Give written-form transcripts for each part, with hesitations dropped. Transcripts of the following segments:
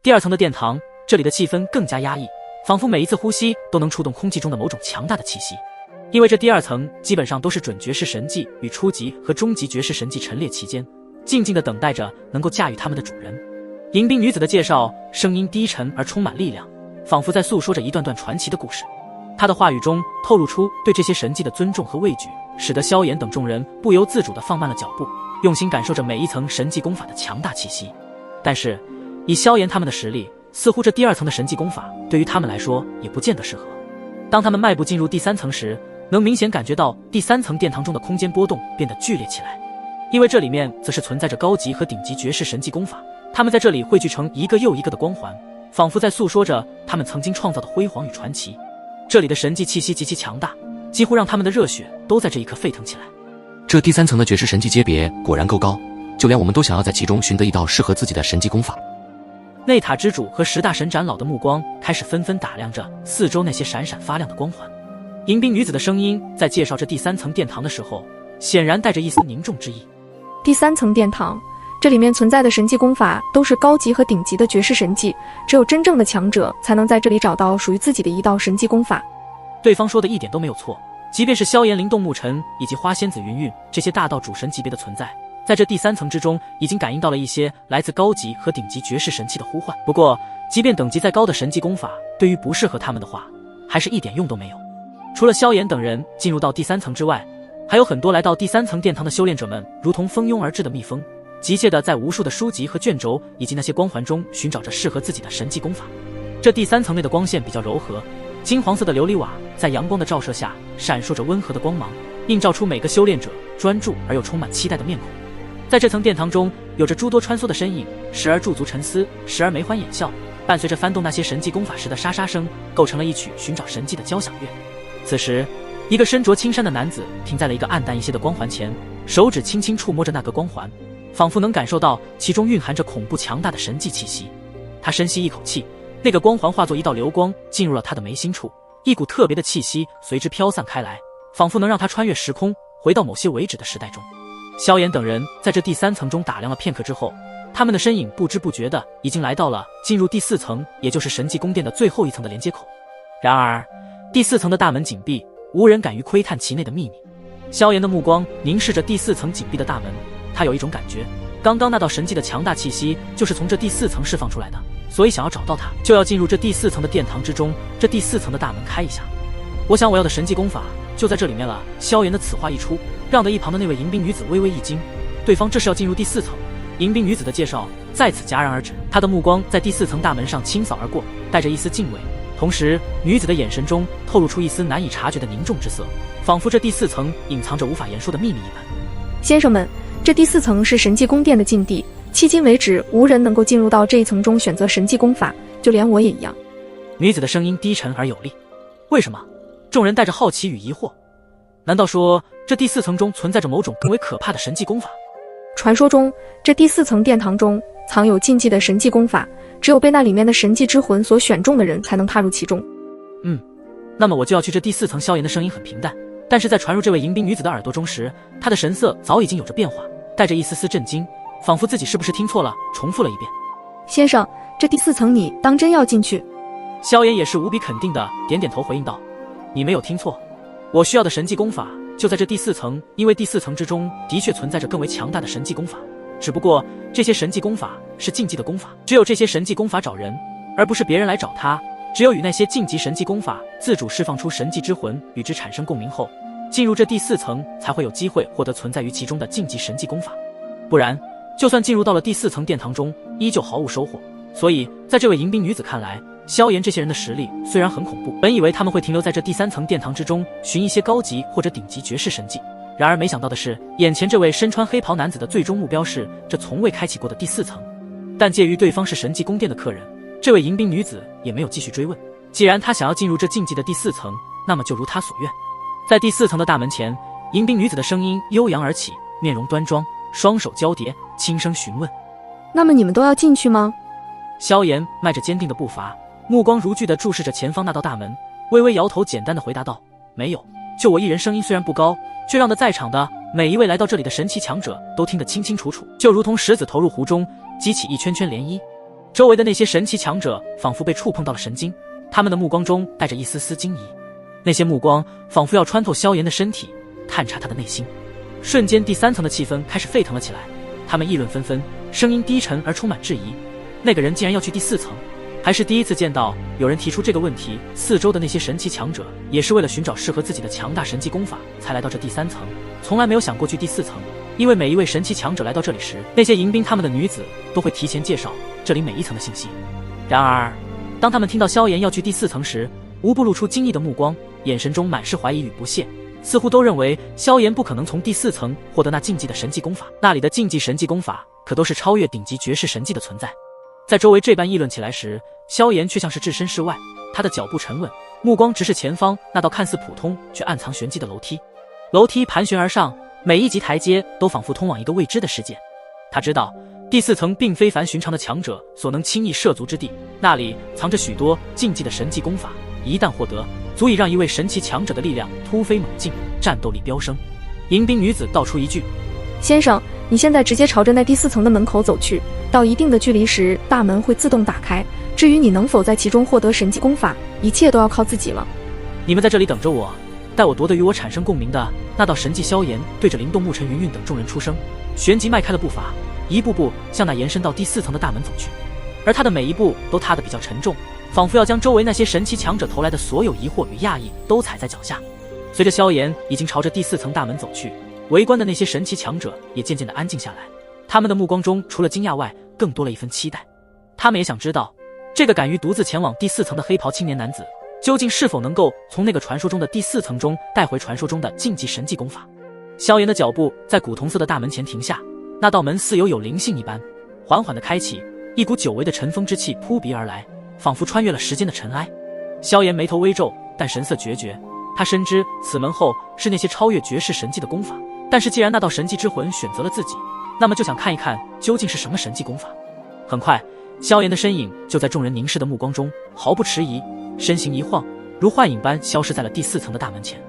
第二层的殿堂，这里的气氛更加压抑，仿佛每一次呼吸都能触动空气中的某种强大的气息。因为这第二层基本上都是准绝世神迹与初级和中级绝世神迹陈列期间，静静地等待着能够驾驭他们的主人。迎宾女子的介绍声音低沉而充满力量，仿佛在诉说着一段段传奇的故事。她的话语中透露出对这些神迹的尊重和畏惧，使得萧炎等众人不由自主地放慢了脚步，用心感受着每一层神迹功法的强大气息。但是以萧炎他们的实力，似乎这第二层的神迹功法对于他们来说也不见得适合。当他们迈步进入第三层时，能明显感觉到第三层殿堂中的空间波动变得剧烈起来，因为这里面则是存在着高级和顶级绝世神迹功法，他们在这里汇聚成一个又一个的光环，仿佛在诉说着他们曾经创造的辉煌与传奇。这里的神迹气息极其强大，几乎让他们的热血都在这一刻沸腾起来。这第三层的绝世神迹阶别果然够高，就连我们都想要在其中寻得一道适合自己的神迹功法。内塔之主和10大神长老的目光开始纷纷打量着四周那些闪闪发亮的光环。迎宾女子的声音在介绍这第三层殿堂的时候，显然带着一丝凝重之意。第三层殿堂，这里面存在的神迹功法都是高级和顶级的绝世神迹，只有真正的强者才能在这里找到属于自己的一道神迹功法。对方说的一点都没有错，即便是萧炎、灵动牧尘以及花仙子云韵这些大道主神级别的存在，在这第三层之中已经感应到了一些来自高级和顶级绝世神器的呼唤。不过即便等级再高的神迹功法对于不适合他们的话，还是一点用都没有。除了萧炎等人进入到第三层之外，还有很多来到第三层殿堂的修炼者们如同蜂拥而至的蜜蜂，急切地在无数的书籍和卷轴以及那些光环中寻找着适合自己的神迹功法。这第三层内的光线比较柔和，金黄色的琉璃瓦在阳光的照射下闪烁着温和的光芒，映照出每个修炼者专注而又充满期待的面孔。在这层殿堂中有着诸多穿梭的身影，时而驻足沉思，时而眉欢眼笑，伴随着翻动那些神迹功法时的沙沙声，构成了一曲寻找神迹的交响乐。此时一个身着青衫的男子停在了一个暗淡一些的光环前，手指轻轻触摸着那个光环，仿佛能感受到其中蕴含着恐怖强大的神迹气息。他深吸一口气，那个光环化作一道流光进入了他的眉心处，一股特别的气息随之飘散开来，仿佛能让他穿越时空，回到某些为止的时代中。萧炎等人在这第三层中打量了片刻之后，他们的身影不知不觉的已经来到了进入第四层，也就是神迹宫殿的最后一层的连接口。然而第四层的大门紧闭，无人敢于窥探其内的秘密。萧炎的目光凝视着第四层紧闭的大门，他有一种感觉，刚刚那道神迹的强大气息就是从这第四层释放出来的，所以想要找到它，就要进入这第四层的殿堂之中。这第四层的大门开一下，我想我要的神迹功法就在这里面了。萧炎的此话一出，让得一旁的那位迎宾女子微微一惊，对方这是要进入第四层。迎宾女子的介绍再次戛然而止，她的目光在第四层大门上清扫而过，带着一丝敬畏，同时女子的眼神中透露出一丝难以察觉的凝重之色，仿佛这第四层隐藏着无法言说的秘密一般。先生们，这第四层是神迹宫殿的禁地，迄今为止无人能够进入到这一层中选择神迹功法，就连我也一样。女子的声音低沉而有力。为什么？众人带着好奇与疑惑。难道说这第四层中存在着某种更为可怕的神迹功法？传说中这第四层殿堂中藏有禁忌的神迹功法，只有被那里面的神迹之魂所选中的人才能踏入其中。那么我就要去这第四层。萧炎的声音很平淡，但是在传入这位迎宾女子的耳朵中时，她的神色早已经有着变化，带着一丝丝震惊，仿佛自己是不是听错了，重复了一遍。先生，这第四层你当真要进去？萧炎也是无比肯定的点点头回应道，你没有听错，我需要的神迹功法就在这第四层，因为第四层之中的确存在着更为强大的神迹功法，只不过这些神迹功法是禁忌的功法，只有这些神迹功法找人，而不是别人来找他。只有与那些禁忌神迹功法自主释放出神迹之魂，与之产生共鸣后，进入这第四层才会有机会获得存在于其中的禁忌神迹功法，不然就算进入到了第四层殿堂中，依旧毫无收获。所以在这位迎宾女子看来，萧炎这些人的实力虽然很恐怖，本以为他们会停留在这第三层殿堂之中，寻一些高级或者顶级绝世神迹，然而没想到的是，眼前这位身穿黑袍男子的最终目标是这从未开启过的第四层。但介于对方是神迹宫殿的客人，这位迎宾女子也没有继续追问。既然她想要进入这禁忌的第四层，那么就如她所愿。在第四层的大门前，迎宾女子的声音悠扬而起，面容端庄，双手交叠，轻声询问：那么你们都要进去吗？萧炎迈着坚定的步伐，目光如炬地注视着前方那道大门，微微摇头，简单地回答道：没有，就我一人，声音虽然不高，却让得在场的每一位来到这里的神奇强者都听得清清楚楚，就如同石子投入湖中，激起一圈圈涟漪。周围的那些神奇强者仿佛被触碰到了神经，他们的目光中带着一丝丝惊疑，那些目光仿佛要穿透萧炎的身体，探查他的内心。瞬间，第3层的气氛开始沸腾了起来，他们议论纷纷，声音低沉而充满质疑。那个人竟然要去第4层，还是第一次见到有人提出这个问题。四周的那些神奇强者也是为了寻找适合自己的强大神技功法才来到这第3层，从来没有想过去第4层。因为每一位神奇强者来到这里时，那些迎宾他们的女子都会提前介绍这里每一层的信息。然而当他们听到萧炎要去第4层时，无不露出惊异的目光，眼神中满是怀疑与不屑，似乎都认为萧炎不可能从第4层获得那禁忌的神技功法，那里的禁忌神技功法可都是超越顶级绝世神技的存在。在周围这般议论起来时，萧炎却像是置身事外，他的脚步沉稳，目光直视前方那道看似普通却暗藏玄机的楼梯。楼梯盘旋而上，每一级台阶都仿佛通往一个未知的世界。他知道第4层并非凡寻常的强者所能轻易涉足之地，那里藏着许多禁忌的神技功法，一旦获得，足以让一位神奇强者的力量突飞猛进，战斗力飙升。迎宾女子道出一句：先生，你现在直接朝着那第4层的门口走去，到一定的距离时，大门会自动打开。至于你能否在其中获得神技功法，一切都要靠自己了。你们在这里等着我，待我夺得与我产生共鸣的那道神技。萧炎对着灵动沐尘、云韵等众人出声，旋即迈开了步伐，一步步向那延伸到第4层的大门走去。而他的每一步都踏得比较沉重，仿佛要将周围那些神奇强者投来的所有疑惑与讶异都踩在脚下。随着萧炎已经朝着第4层大门走去，围观的那些神奇强者也渐渐地安静下来，他们的目光中除了惊讶外，更多了一份期待。他们也想知道，这个敢于独自前往第4层的黑袍青年男子，究竟是否能够从那个传说中的第4层中带回传说中的禁忌神技功法。萧炎的脚步在古铜色的大门前停下，那道门似有灵性一般，缓缓地开启，一股久违的尘封之气扑鼻而来，仿佛穿越了时间的尘埃。萧炎眉头微皱，但神色决绝。他深知此门后是那些超越绝世神技的功法，但是既然那道神技之魂选择了自己，那么就想看一看究竟是什么神技功法。很快，萧炎的身影就在众人凝视的目光中毫不迟疑，身形一晃，如幻影般消失在了第4层的大门前。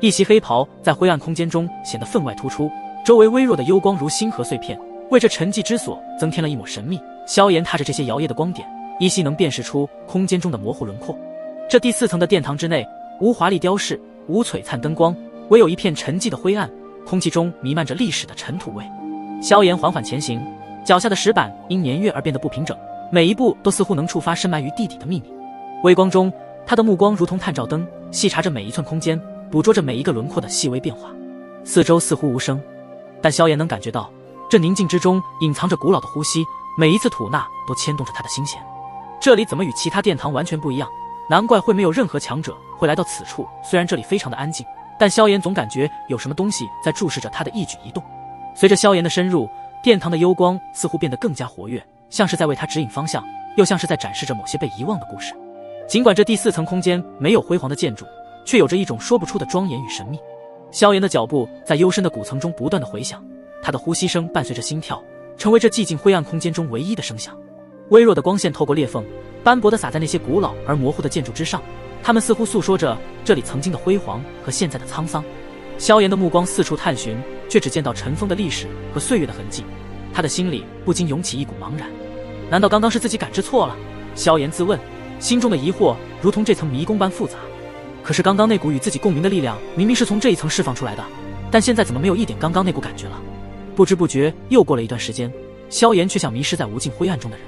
一袭黑袍在灰暗空间中显得分外突出，周围微弱的幽光如星河碎片，为这沉寂之所增添了一抹神秘。萧炎踏着这些摇曳的光点，依稀能辨识出空间中的模糊轮廓。这第4层的殿堂之内，无华丽雕饰，无璀璨灯光，唯有一片沉寂的灰暗，空气中弥漫着历史的尘土味。萧炎缓缓前行，脚下的石板因年月而变得不平整，每一步都似乎能触发深埋于地底的秘密。微光中，他的目光如同探照灯，细察着每一寸空间，捕捉着每一个轮廓的细微变化。四周似乎无声，但萧炎能感觉到，这宁静之中隐藏着古老的呼吸，每一次吐纳都牵动着他的心弦。这里怎么与其他殿堂完全不一样？难怪会没有任何强者会来到此处。虽然这里非常的安静，但萧炎总感觉有什么东西在注视着他的一举一动。随着萧炎的深入，殿堂的幽光似乎变得更加活跃，像是在为他指引方向，又像是在展示着某些被遗忘的故事。尽管这第4层空间没有辉煌的建筑，却有着一种说不出的庄严与神秘。萧炎的脚步在幽深的古层中不断的回响，他的呼吸声伴随着心跳，成为这寂静灰暗空间中唯一的声响。微弱的光线透过裂缝，斑驳地洒在那些古老而模糊的建筑之上，它们似乎诉说着这里曾经的辉煌和现在的沧桑。萧炎的目光四处探寻，却只见到尘封的历史和岁月的痕迹，他的心里不禁涌起一股茫然。难道刚刚是自己感知错了？萧炎自问，心中的疑惑如同这层迷宫般复杂。可是刚刚那股与自己共鸣的力量明明是从这一层释放出来的，但现在怎么没有一点刚刚那股感觉了？不知不觉又过了一段时间，萧炎却像迷失在无尽灰暗中的人，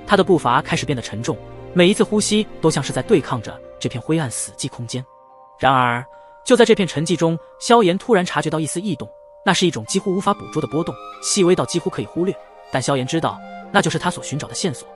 他的步伐开始变得沉重，每一次呼吸都像是在对抗着这片灰暗死寂空间。然而就在这片沉寂中，萧炎突然察觉到一丝异动，那是一种几乎无法捕捉的波动，细微到几乎可以忽略，但萧炎知道那就是他所寻找的线索。